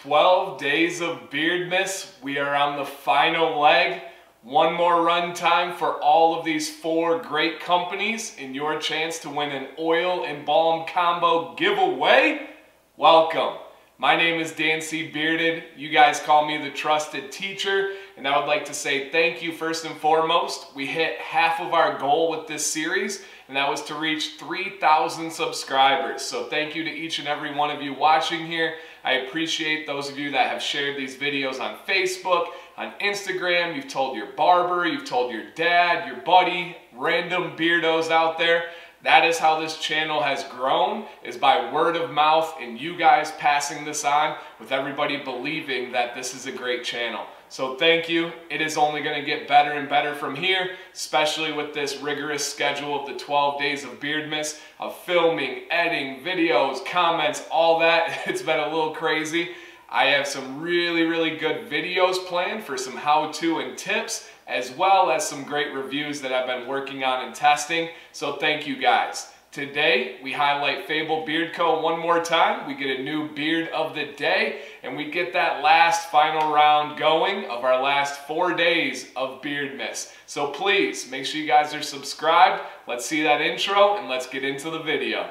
12 days of beardmas. We are on the final leg. One more run time for all of these 4 great companies and your chance to win an oil and balm combo giveaway. Welcome. My name is Dan C. Bearded. You guys call me the trusted teacher, and I would like to say thank you first and foremost. We hit half of our goal with this series, and that was to reach 3,000 subscribers. So thank you to each and every one of you watching here. I appreciate those of you that have shared these videos on Facebook, on Instagram. You've told your barber, you've told your dad, your buddy, random beardos out there. That is how this channel has grown, is by word of mouth and you guys passing this on with everybody believing that this is a great channel. So thank you. It is only going to get better and better from here, especially with this rigorous schedule of the 12 days of beardmas, of filming, editing, videos, comments, all that. It's been a little crazy. I have some really good videos planned for some how-to and tips, as well as some great reviews that I've been working on and testing. So thank you guys. Today, we highlight Fable Beard Co. one more time. We get a new beard of the day, and we get that last final round going of our last 4 days of beardmas. So please, make sure you guys are subscribed. Let's see that intro, and let's get into the video.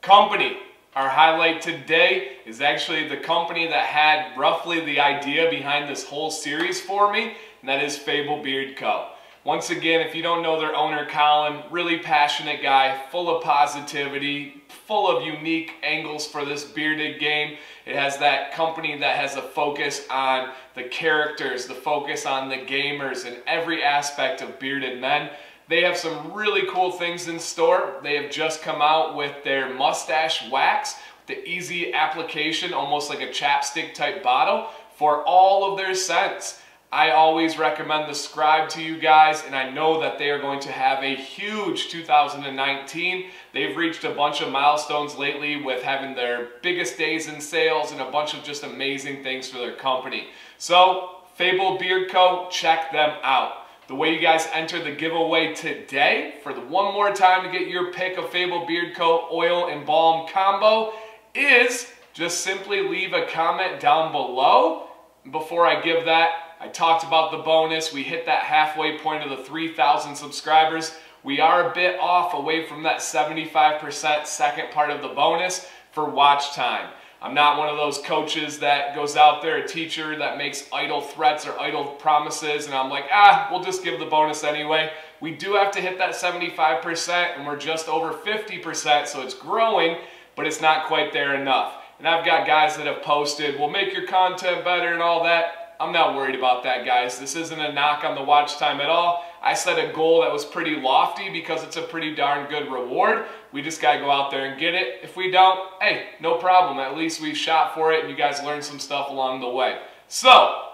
Company. Our highlight today is actually the company that had roughly the idea behind this whole series for me, and that is Fable Beard Co. Once again, if you don't know their owner, Colin, really passionate guy, full of positivity, full of unique angles for this bearded game. It has that company that has a focus on the characters, the focus on the gamers, and every aspect of bearded men. They have some really cool things in store. They have just come out with their mustache wax, the easy application, almost like a chapstick type bottle for all of their scents. I always recommend the Scribe to you guys, and I know that they are going to have a huge 2019. They've reached a bunch of milestones lately with having their biggest days in sales and a bunch of just amazing things for their company. So, Fable Beard Co., check them out. The way you guys enter the giveaway today, for the one more time to get your pick of Fable Beard Co. Oil and Balm Combo, is just simply leave a comment down below. Before I give that, I talked about the bonus. We hit that halfway point of the 3,000 subscribers. We are a bit off away from that 75% second part of the bonus for watch time. I'm not one of those coaches that goes out there, a teacher that makes idle threats or idle promises, and I'm like, we'll just give the bonus anyway. We do have to hit that 75%, and we're just over 50%, so it's growing, but it's not quite there enough. And I've got guys that have posted, we'll make your content better and all that. I'm not worried about that, guys. This isn't a knock on the watch time at all. I set a goal that was pretty lofty because it's a pretty darn good reward. We just gotta go out there and get it. If we don't, hey, no problem. At least we shot for it and you guys learned some stuff along the way. So,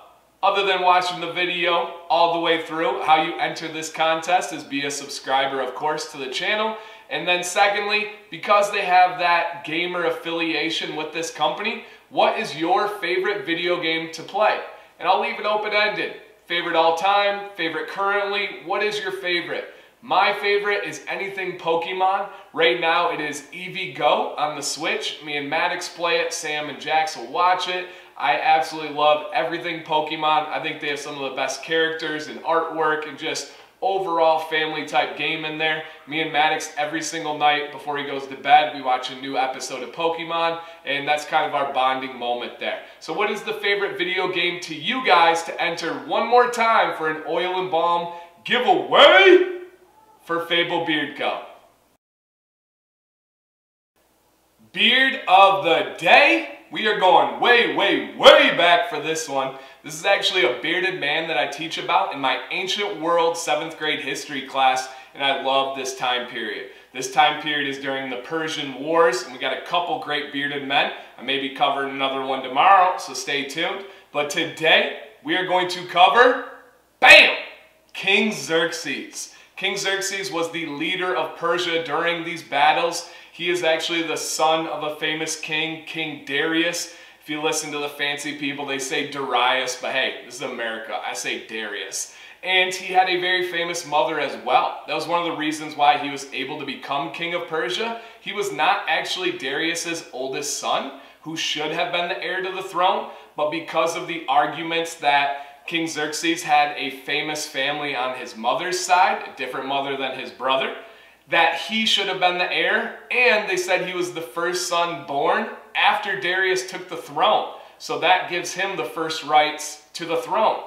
other than watching the video all the way through, how you enter this contest is be a subscriber, of course, to the channel. And then secondly, because they have that gamer affiliation with this company, what is your favorite video game to play? And I'll leave it open-ended. Favorite all time, favorite currently, what is your favorite? My favorite is anything Pokemon. Right now it is Eevee Go on the Switch. Me and Maddox play it, Sam and Jax will watch it. I absolutely love everything Pokemon. I think they have some of the best characters and artwork and just overall family type game in there. Me and Maddox every single night before he goes to bed, we watch a new episode of Pokemon, and that's kind of our bonding moment there. So what is the favorite video game to you guys to enter one more time for an oil and balm giveaway for Fable Beard Co? Beard of the day. We are going way back for this one. This is actually a bearded man that I teach about in my Ancient World 7th grade history class, and I love this time period. This time period is during the Persian Wars, and we got a couple great bearded men. I may be covering another one tomorrow, so stay tuned. But today, we are going to cover, bam, King Xerxes. King Xerxes was the leader of Persia during these battles. He is actually the son of a famous king, King Darius. If you listen to the fancy people, they say Darius, but hey, this is America. I say Darius. And he had a very famous mother as well. That was one of the reasons why he was able to become king of Persia. He was not actually Darius's oldest son, who should have been the heir to the throne, but because of the arguments that King Xerxes had a famous family on his mother's side, a different mother than his brother, that he should have been the heir, and they said he was the first son born after Darius took the throne. So that gives him the first rights to the throne.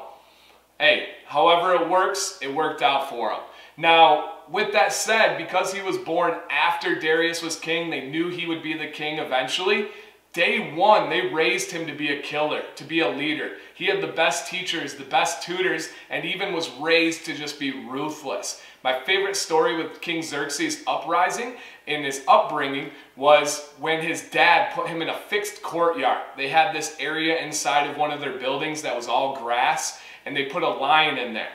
Hey, however it works, it worked out for him. Now, with that said, because he was born after Darius was king, they knew he would be the king eventually. Day one, they raised him to be a killer, to be a leader. He had the best teachers, the best tutors, and even was raised to just be ruthless. My favorite story with King Xerxes' uprising and his upbringing was when his dad put him in a fixed courtyard. They had this area inside of one of their buildings that was all grass, and they put a lion in there.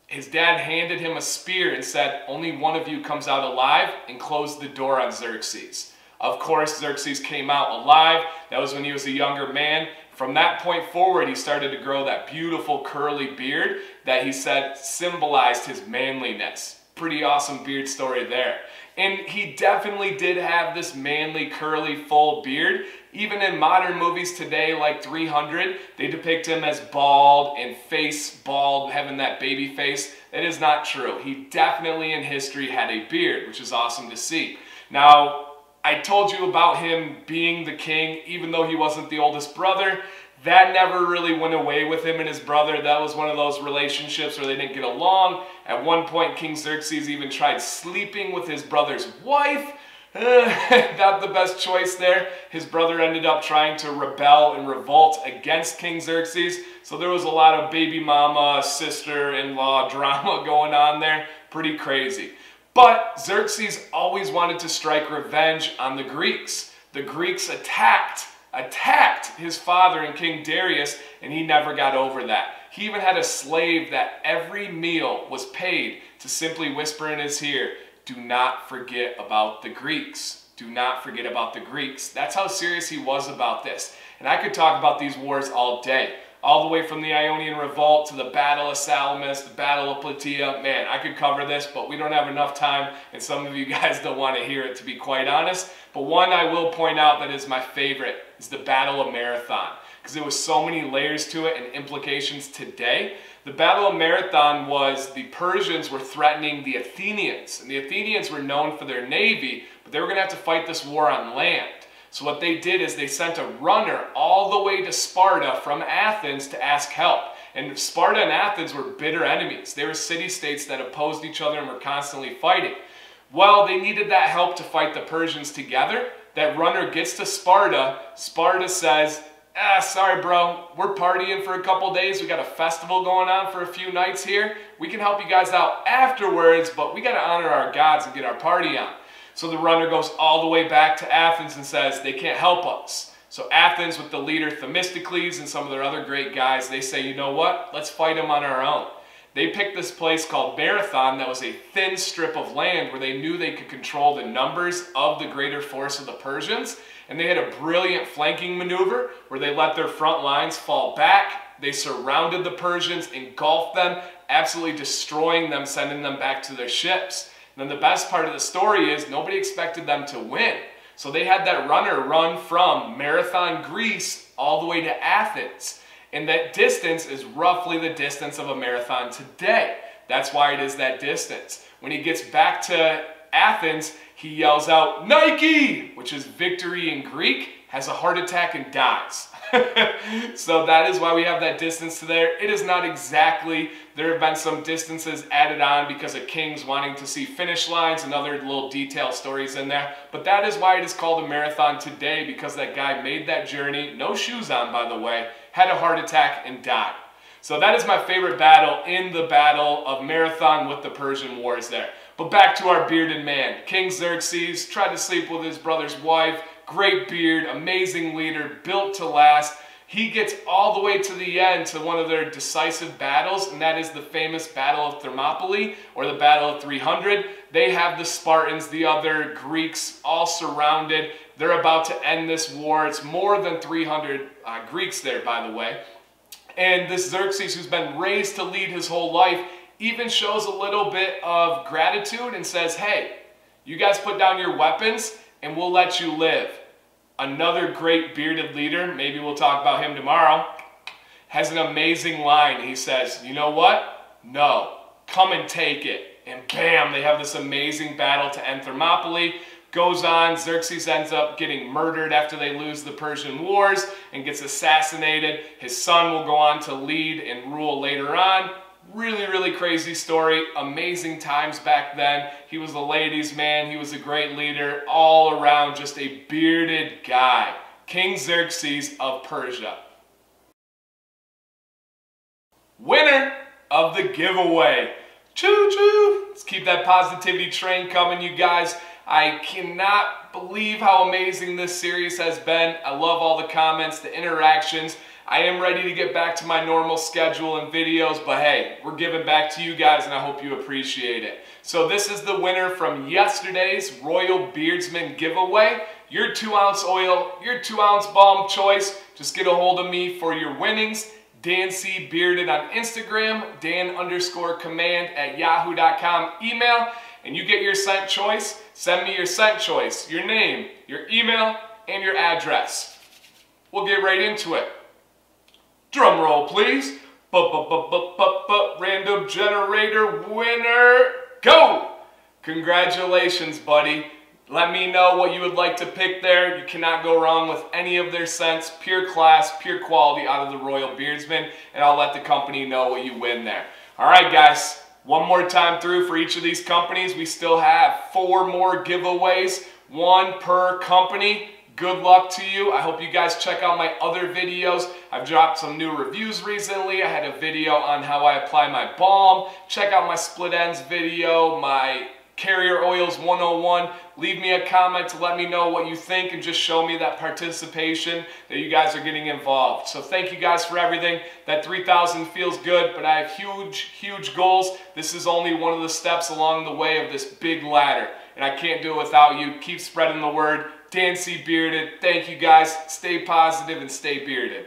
His dad handed him a spear and said, "Only one of you comes out alive," and closed the door on Xerxes. Of course, Xerxes came out alive. That was when he was a younger man. From that point forward, he started to grow that beautiful curly beard that he said symbolized his manliness. Pretty awesome beard story there. And he definitely did have this manly, curly, full beard. Even in modern movies today, like 300, they depict him as bald and face bald, having that baby face. That is not true. He definitely in history had a beard, which is awesome to see. Now, I told you about him being the king, even though he wasn't the oldest brother. That never really went away with him and his brother. That was one of those relationships where they didn't get along. At one point, King Xerxes even tried sleeping with his brother's wife. Not the best choice there. His brother ended up trying to rebel and revolt against King Xerxes. So there was a lot of baby mama, sister-in-law drama going on there. Pretty crazy. But Xerxes always wanted to strike revenge on the Greeks. The Greeks attacked his father and King Darius, and he never got over that. He even had a slave that every meal was paid to simply whisper in his ear, "Do not forget about the Greeks. Do not forget about the Greeks." That's how serious he was about this. And I could talk about these wars all day. All the way from the Ionian Revolt to the Battle of Salamis, the Battle of Plataea. Man, I could cover this, but we don't have enough time, and some of you guys don't want to hear it, to be quite honest. But one I will point out that is my favorite is the Battle of Marathon, because there was so many layers to it and implications today. The Battle of Marathon was the Persians were threatening the Athenians, and the Athenians were known for their navy, but they were going to have to fight this war on land. So what they did is they sent a runner all the way to Sparta from Athens to ask help. And Sparta and Athens were bitter enemies. They were city-states that opposed each other and were constantly fighting. Well, they needed that help to fight the Persians together. That runner gets to Sparta. Sparta says, sorry bro, we're partying for a couple days. We got a festival going on for a few nights here. We can help you guys out afterwards, but we got to honor our gods and get our party on. So the runner goes all the way back to Athens and says, they can't help us. So Athens, with the leader Themistocles and some of their other great guys, they say, you know what? Let's fight them on our own. They picked this place called Marathon that was a thin strip of land where they knew they could control the numbers of the greater force of the Persians. And they had a brilliant flanking maneuver where they let their front lines fall back. They surrounded the Persians, engulfed them, absolutely destroying them, sending them back to their ships. And then the best part of the story is nobody expected them to win. So they had that runner run from Marathon, Greece, all the way to Athens. And that distance is roughly the distance of a marathon today. That's why it is that distance. When he gets back to Athens, he yells out, Nike, which is victory in Greek, has a heart attack and dies. So that is why we have that distance to there. It is not exactly, there have been some distances added on because of kings wanting to see finish lines and other little detail stories in there. But that is why it is called a marathon today, because that guy made that journey, no shoes on by the way, had a heart attack and died. So that is my favorite battle in the Battle of Marathon with the Persian Wars there. But back to our bearded man. King Xerxes tried to sleep with his brother's wife. Great beard, amazing leader, built to last. He gets all the way to the end to one of their decisive battles, and that is the famous Battle of Thermopylae, or the Battle of 300. They have the Spartans, the other Greeks, all surrounded. They're about to end this war. It's more than 300 Greeks there, by the way. And this Xerxes, who's been raised to lead his whole life, even shows a little bit of gratitude and says, hey, you guys put down your weapons and we'll let you live. Another great bearded leader, maybe we'll talk about him tomorrow, has an amazing line. He says, you know what? No, come and take it. And bam, they have this amazing battle to end Thermopylae. Goes on, Xerxes ends up getting murdered after they lose the Persian Wars and gets assassinated. His son will go on to lead and rule later on. Really, really crazy story. Amazing times back then. He was a ladies' man. He was a great leader. All around, just a bearded guy. King Xerxes of Persia. Winner of the giveaway. Choo-choo! Let's keep that positivity train coming, you guys. I cannot believe how amazing this series has been. I love all the comments, the interactions. I am ready to get back to my normal schedule and videos, but hey, we're giving back to you guys and I hope you appreciate it. So this is the winner from yesterday's Royal Beardsman giveaway. Your 2-ounce oil, your 2-ounce balm choice. Just get a hold of me for your winnings. Dan C. Bearded on Instagram, Dan_command@yahoo.com email, and you get your scent choice. Send me your scent choice, your name, your email, and your address. We'll get right into it. Drum roll, please. Random generator winner, go! Congratulations, buddy. Let me know what you would like to pick there. You cannot go wrong with any of their scents. Pure class, pure quality out of the Royal Beardsman, and I'll let the company know what you win there. All right, guys. One more time through for each of these companies. We still have 4 more giveaways, 1 per company. Good luck to you. I hope you guys check out my other videos. I've dropped some new reviews recently. I had a video on how I apply my balm. Check out my split ends video, my Carrier Oils 101. Leave me a comment to let me know what you think and just show me that participation that you guys are getting involved. So thank you guys for everything. That 3,000 feels good, but I have huge, huge goals. This is only one of the steps along the way of this big ladder, and I can't do it without you. Keep spreading the word. Dan C. Bearded. Thank you guys. Stay positive and stay bearded.